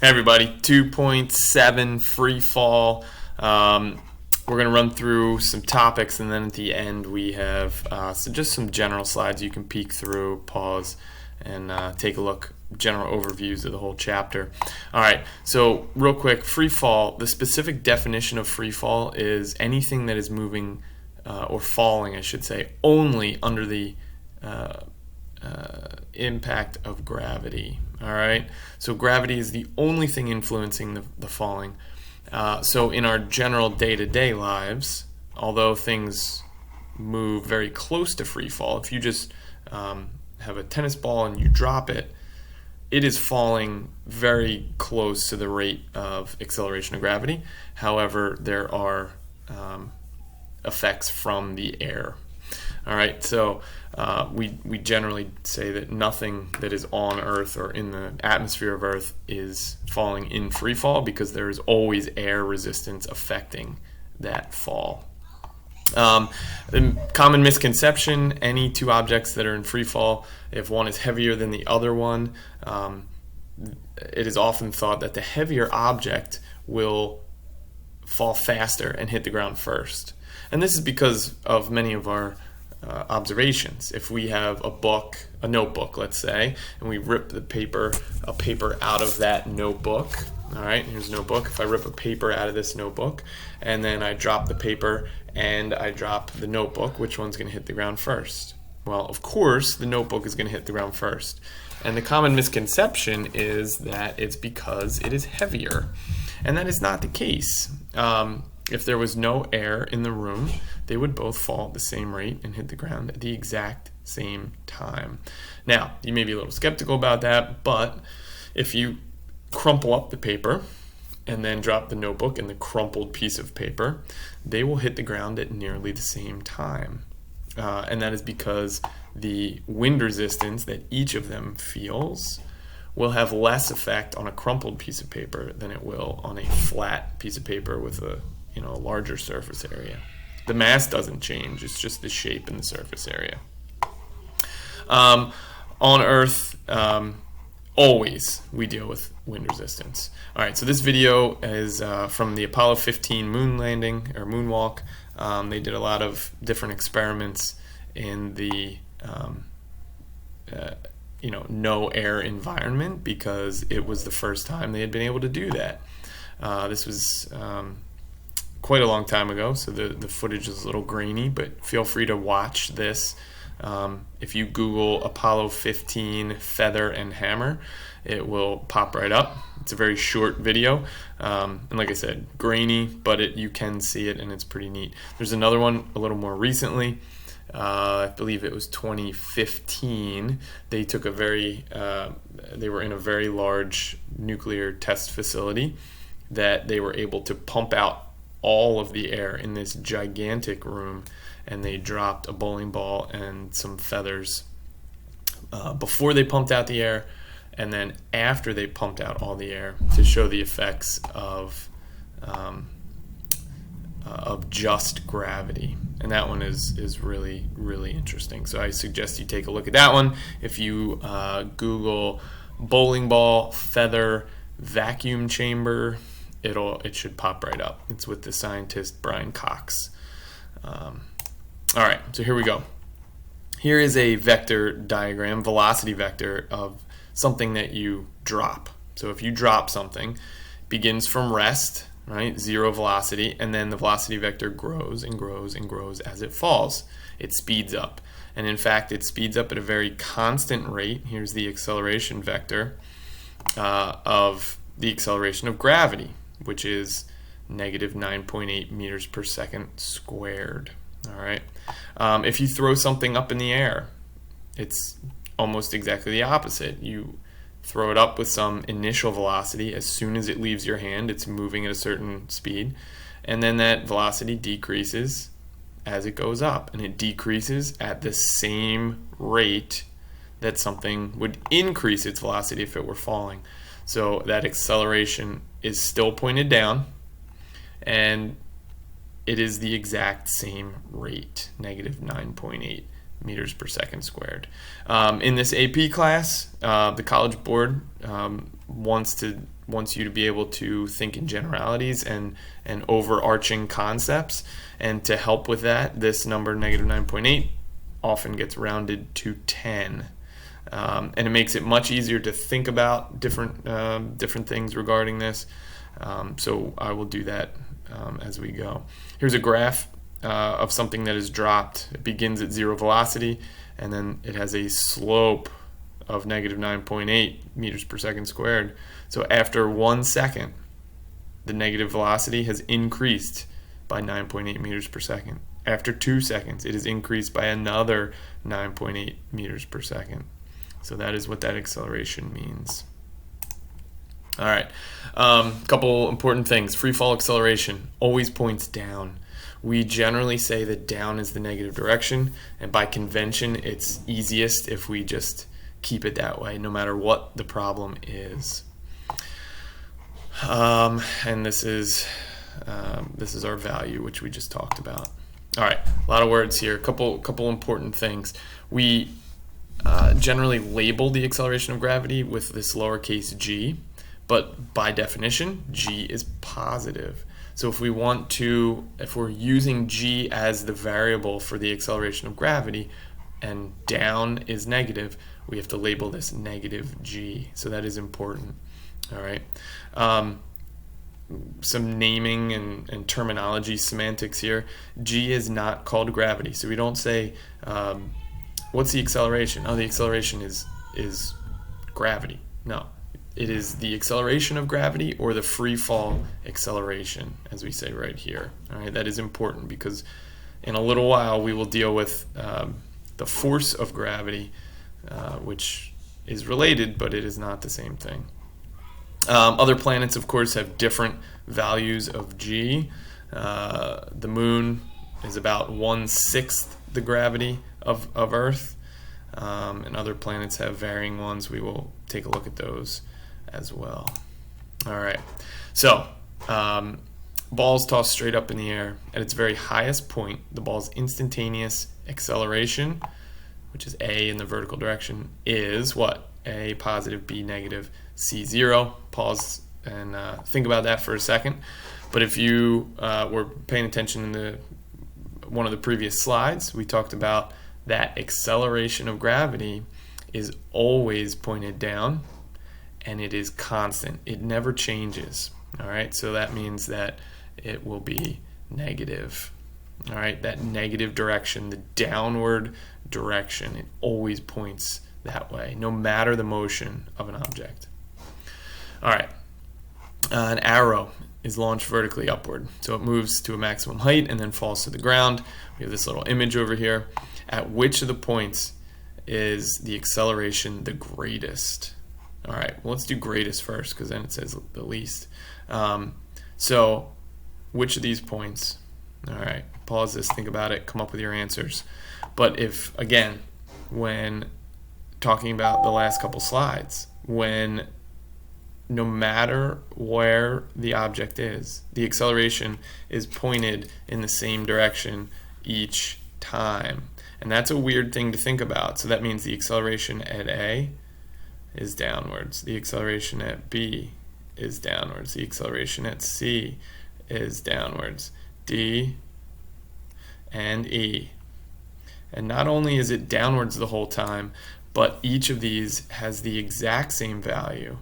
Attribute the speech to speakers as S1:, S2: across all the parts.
S1: Hey everybody, 2.7 free fall. We're going to run through some topics, and then at the end we have just some general slides you can peek through, pause, and take a look, general overviews of the whole chapter. All right, so real quick, free fall, the specific definition of free fall is anything that is moving or falling, I should say, only under the impact of gravity. All right, so gravity is the only thing influencing the falling. So in our general day-to-day lives, although things move very close to free fall, if you just have a tennis ball and you drop it, it is falling very close to the rate of acceleration of gravity. However, there are effects from the air. All right, so we generally say that nothing that is on Earth or in the atmosphere of Earth is falling in free fall because there is always air resistance affecting that fall. The common misconception, any two objects that are in free fall, if one is heavier than the other one, it is often thought that the heavier object will fall faster and hit the ground first. And this is because of many of our observations. If we have a notebook, let's say, and we rip a paper out of that notebook, all right, here's a notebook. If I rip a paper out of this notebook, and then I drop the paper and I drop the notebook, which one's going to hit the ground first? Well, of course, the notebook is going to hit the ground first. And the common misconception is that it's because it is heavier. And that is not the case. If there was no air in the room, they would both fall at the same rate and hit the ground at the exact same time. Now, you may be a little skeptical about that, but if you crumple up the paper and then drop the notebook in the crumpled piece of paper, they will hit the ground at nearly the same time. And that is because the wind resistance that each of them feels will have less effect on a crumpled piece of paper than it will on a flat piece of paper with a larger surface area. The mass doesn't change, it's just the shape and the surface area. On Earth, always we deal with wind resistance. All right, so this video is from the Apollo 15 moon landing or moonwalk. They did a lot of different experiments in the no air environment because it was the first time they had been able to do that. This was quite a long time ago, so the footage is a little grainy, but feel free to watch this. If you Google Apollo 15 feather and hammer, it will pop right up. It's a very short video, and like I said, grainy, but you can see it and it's pretty neat. There's another one a little more recently. I believe it was 2015. They took they were in a very large nuclear test facility that they were able to pump out all of the air in this gigantic room, and they dropped a bowling ball and some feathers before they pumped out the air, and then after they pumped out all the air to show the effects of just gravity. And that one is really, really interesting. So I suggest you take a look at that one. If you Google bowling ball feather vacuum chamber, it should pop right up. It's with the scientist Brian Cox. All right, so here we go. Here is a vector diagram, velocity vector of something that you drop. So if you drop something, it begins from rest, right, 0 velocity, and then the velocity vector grows and grows and grows as it falls. It speeds up. And in fact, it speeds up at a very constant rate. Here's the acceleration vector of the acceleration of gravity, which is negative 9.8 meters per second squared. All right. If you throw something up in the air, it's almost exactly the opposite. You throw it up with some initial velocity. As soon as it leaves your hand, it's moving at a certain speed, and then that velocity decreases as it goes up, and it decreases at the same rate that something would increase its velocity if it were falling. So that acceleration is still pointed down, and it is the exact same rate, negative 9.8 meters per second squared. In this AP class, the College Board wants to wants you to be able to think in generalities and overarching concepts. And to help with that, this number, negative 9.8, often gets rounded to 10. And it makes it much easier to think about different things regarding this. So I will do that as we go. Here's a graph of something that is dropped. It begins at 0 velocity, and then it has a slope of negative 9.8 meters per second squared. So after 1 second, the negative velocity has increased by 9.8 meters per second. After 2 seconds, it is increased by another 9.8 meters per second. So that is what that acceleration means. All right, couple important things. Free fall acceleration always points down. We generally say that down is the negative direction, and by convention, it's easiest if we just keep it that way, no matter what the problem is. And this is our value, which we just talked about. All right, a lot of words here. Couple important things. We generally label the acceleration of gravity with this lowercase g, but by definition, g is positive. So if we're using g as the variable for the acceleration of gravity, and down is negative, we have to label this negative g. So that is important. All right. Some naming and terminology semantics here. G is not called gravity. So we don't say, what's the acceleration? Oh, the acceleration is gravity. No. It is the acceleration of gravity or the free fall acceleration, as we say right here. All right, that is important because in a little while we will deal with the force of gravity, which is related, but it is not the same thing. Other planets, of course, have different values of g. The moon is about 1/6 the gravity of Earth, and other planets have varying ones. We will take a look at those as well. All right, so ball's tossed straight up in the air. At its very highest point, the ball's instantaneous acceleration, which is a in the vertical direction, is what? A positive, b negative, c 0. Pause and think about that for a second. But if you were paying attention in one of the previous slides, we talked about that acceleration of gravity is always pointed down, and it is constant. It never changes. All right, so that means that it will be negative. All right, that negative direction, the downward direction, it always points that way, no matter the motion of an object. All right, an arrow is launched vertically upward. So it moves to a maximum height and then falls to the ground. We have this little image over here. At which of the points is the acceleration the greatest? All right, well, let's do greatest first because then it says the least. So which of these points? All right, pause this, think about it, come up with your answers. But if, again, when talking about the last couple slides, when no matter where the object is, the acceleration is pointed in the same direction each time. And that's a weird thing to think about. So that means the acceleration at A is downwards. The acceleration at B is downwards. The acceleration at C is downwards. D and E. And not only is it downwards the whole time, but each of these has the exact same value,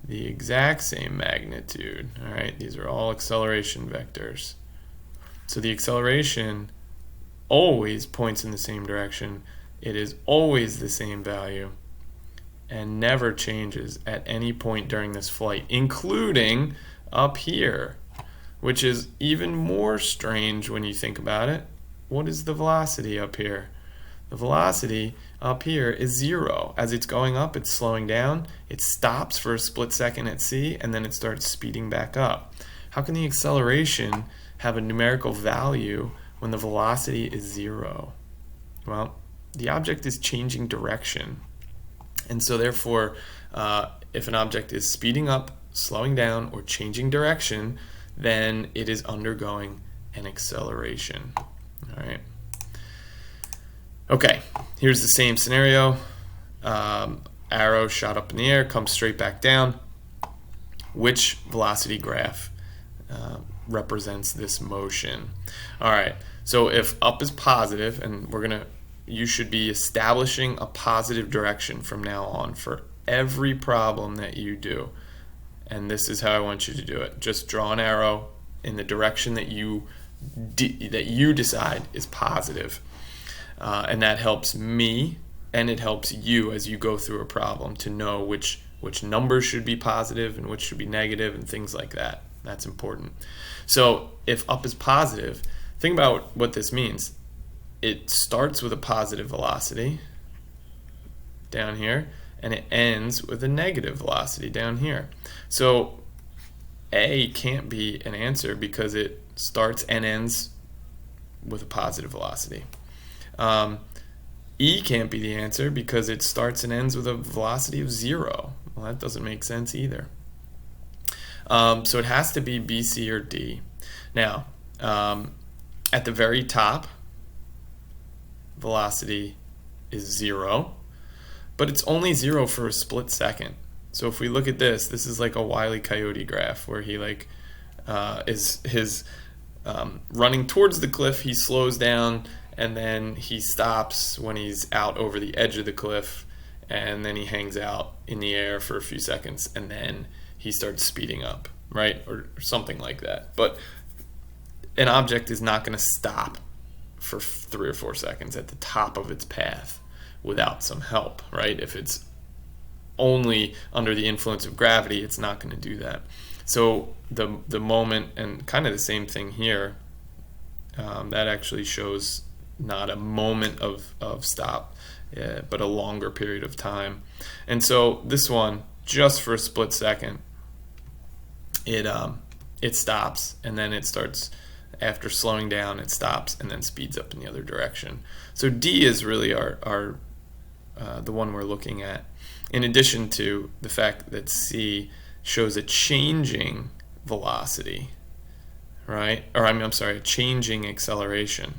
S1: the exact same magnitude. All right, these are all acceleration vectors. So the acceleration always points in the same direction. It is always the same value and never changes at any point during this flight, including up here, which is even more strange when you think about it. What is the velocity up here? The velocity up here is 0. As it's going up, it's slowing down. It stops for a split second at C, and then it starts speeding back up. How can the acceleration have a numerical value when the velocity is 0? Well, the object is changing direction. And so therefore, if an object is speeding up, slowing down, or changing direction, then it is undergoing an acceleration. All right. Okay, here's the same scenario. Arrow shot up in the air, comes straight back down. which velocity graph represents this motion. All right, so if up is positive, and you should be establishing a positive direction from now on for every problem that you do. And this is how I want you to do it. Just draw an arrow in the direction that you decide is positive. And that helps me, and it helps you as you go through a problem to know which numbers should be positive and which should be negative and things like that. That's important. So if up is positive, think about what this means. It starts with a positive velocity down here, and it ends with a negative velocity down here. So A can't be an answer because it starts and ends with a positive velocity. E can't be the answer because it starts and ends with a velocity of 0. Well, that doesn't make sense either. So it has to be B, C, or D. Now, at the very top, velocity is 0, but it's only 0 for a split second. So if we look at this is like a Wile E. Coyote graph where he is running towards the cliff, he slows down, and then he stops when he's out over the edge of the cliff, and then he hangs out in the air for a few seconds, and then he starts speeding up, right? Or something like that. But an object is not going to stop for 3 or 4 seconds at the top of its path without some help, right? If it's only under the influence of gravity, it's not going to do that. So the moment, and kind of the same thing here, that actually shows not a moment of stop, but a longer period of time. And so this one, just for a split second, it stops, and then it starts, after slowing down, it stops and then speeds up in the other direction. So D is really our the one we're looking at, in addition to the fact that C shows a changing velocity, right? Or I'm sorry, a changing acceleration,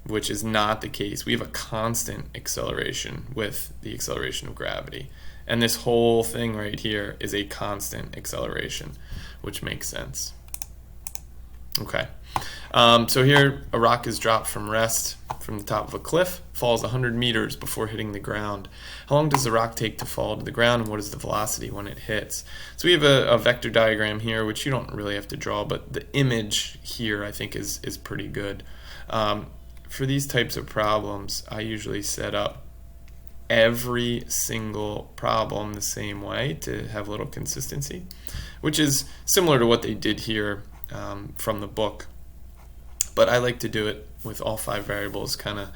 S1: which is not the case. We have a constant acceleration with the acceleration of gravity. And this whole thing right here is a constant acceleration, which makes sense. Okay, so here a rock is dropped from rest from the top of a cliff, falls 100 meters before hitting the ground. How long does the rock take to fall to the ground, and what is the velocity when it hits? So we have a vector diagram here, which you don't really have to draw, but the image here I think is pretty good. For these types of problems, I usually set up every single problem the same way to have a little consistency, which is similar to what they did here from the book. But I like to do it with all 5 variables kind of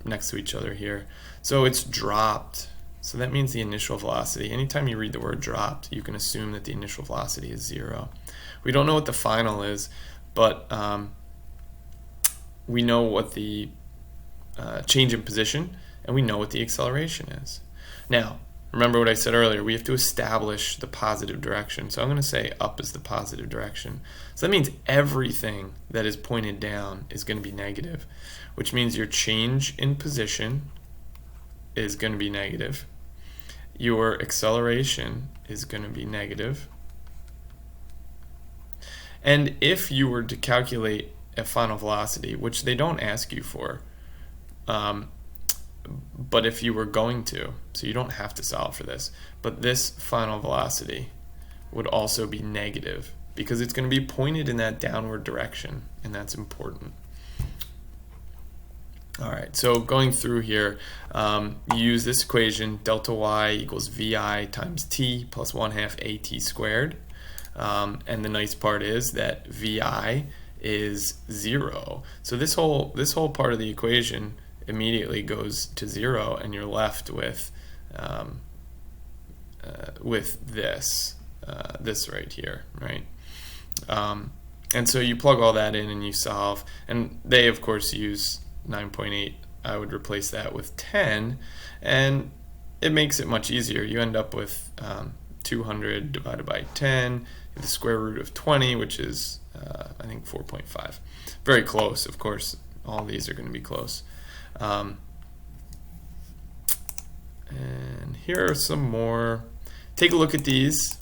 S1: next to each other here. So it's dropped. So that means the initial velocity. Anytime you read the word dropped, you can assume that the initial velocity is 0. We don't know what the final is, but we know what the change in position, and we know what the acceleration is. Now, remember what I said earlier, we have to establish the positive direction. So I'm going to say up is the positive direction. So that means everything that is pointed down is going to be negative, which means your change in position is going to be negative. Your acceleration is going to be negative. And if you were to calculate a final velocity, which they don't ask you for, but if you were going to, so you don't have to solve for this, but this final velocity would also be negative because it's going to be pointed in that downward direction, and that's important. All right, so going through here, you use this equation, delta y equals vi times t plus 1/2 at squared. And the nice part is that vi is 0. So this whole part of the equation immediately goes to 0, and you're left with this right here, right? And so you plug all that in and you solve, and they of course use 9.8. I would replace that with 10, and it makes it much easier. You end up with 200 divided by 10, the square root of 20, which is I think 4.5. Very close, of course. All these are going to be close. And here are some more. Take a look at these.